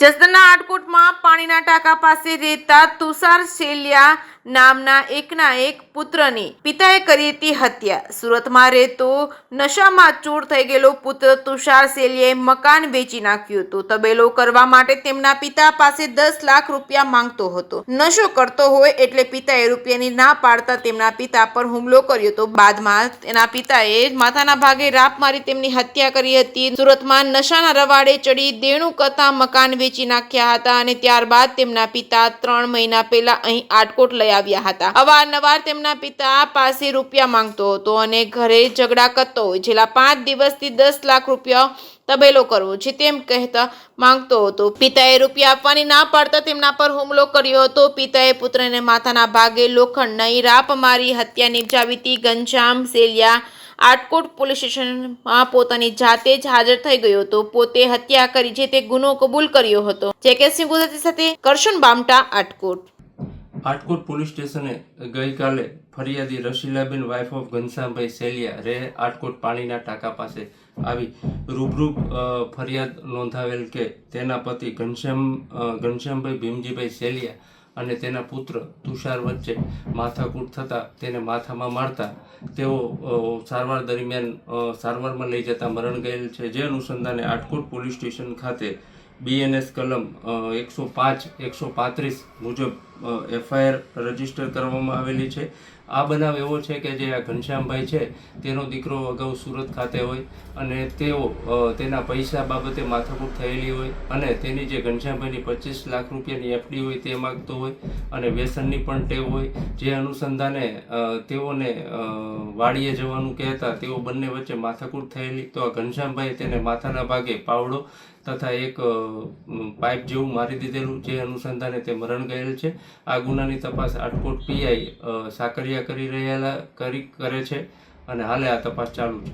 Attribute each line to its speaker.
Speaker 1: જસદણના આટકોટમાં પાણીના ટાંકા પાસે રહેતા તુષાર સેલિયા નામના એક પુત્રની પિતાએ કરી હતી હત્યા। સુરતમાં રહેતો નશામાં ચૂર થઈ ગયેલો પુત્ર તુષાર સેલિયાએ મકાન વેચી નાખ્યું હતું। તબેલો કરવા માટે તેમના પિતા પાસે 10 લાખ રૂપિયા માંગતો હતો। નશો કરતો હોય એટલે પિતાએ રૂપિયાની ના પાડતા તેમના પિતા પર હુમલો કર્યો હતો। બાદમાં તેના પિતાએ માથાના ભાગે રાપ મારી તેમની હત્યા કરી હતી। સુરતમાં નશાના રવાડે ચડી દેણું કરતા મકાન વેચી નાખ્યા હતા અને ત્યારબાદ તેમના પિતા 3 મહિના પહેલા અહીં આટકોટ લઈ આવ્યા હતા। અવારનવાર તેમના પિતા પાસે રૂપિયા માંગતો હતો અને ઘરે ઝઘડા કરતો હોય। છેલ્લા 5 દિવસથી 10 લાખ રૂપિયા તબેલો કરવો છે તેમ કહેતા માંગતો હતો। પિતાએ રૂપિયા આપવાની ના પાડતા તેમના પર હુમલો કર્યો હતો। પિતાએ પુત્રને માથાના ભાગે લોખંડની રાપ મારી હત્યા નિપજાવી હતી। ઘનશ્યામ સેલિયા આટકોટ પોલીસ સ્ટેશનમાં પોતાની જાતે જ હાજર થઈ ગયો હતો। પોતે હત્યા કરી છે તે ગુનો કબૂલ કર્યો હતો। જેકેસિંહ ગુજરાતી સાથે કરશન બામટા, આટકોટ।
Speaker 2: આટકોટ પોલીસ સ્ટેશને ગઈકાલે ફરિયાદી રસીલાબેન વાઇફ ઓફ ઘનશ્યામભાઈ સેલિયા રહે આટકોટ પાણીના ટાંકા પાસે આવી રૂબરૂ ફરિયાદ નોંધાવેલ કે તેના પતિ ઘનશ્યામભાઈ ભીમજીભાઈ સેલિયા અને તેના પુત્ર તુષાર વચ્ચે માથાકૂટ થતાં તેને માથામાં મારતા તેઓ સારવાર દરમિયાન સારવારમાં લઈ જતા મરણ ગયેલ છે। જે અનુસંધાને આટકોટ પોલીસ સ્ટેશન ખાતે BNS કલમ 105, 135 મુજબ FIR રજીસ્ટર કરવામાં આવેલી છે। આ બનાવ એવો છે કે જે આ ઘનશ્યામભાઈ છે તેનો દીકરો અગાઉ સુરત ખાતે હોય અને તેઓ તેના પૈસા બાબતે માથાકૂટ થયેલી હોય અને તેની જે ઘનશ્યામભાઈની 25 લાખ રૂપિયાની FD હોય તે માગતો હોય અને વ્યસનની પણ ટેવ હોય। જે અનુસંધાને તેઓને વાડીએ જવાનું કહેતા તેઓ બંને વચ્ચે માથાકૂટ થયેલી। તો આ ઘનશ્યામભાઈએ તેને માથાના ભાગે પાવડો તથા એક પાઇપ જેવું મારી દીધેલું, જે અનુસંધાને તે મરણ ગયેલ છે। આ ગુનાની તપાસ આટકોટ PI સાકરિયા કરે છે અને હાલે આ તપાસ ચાલુ છે।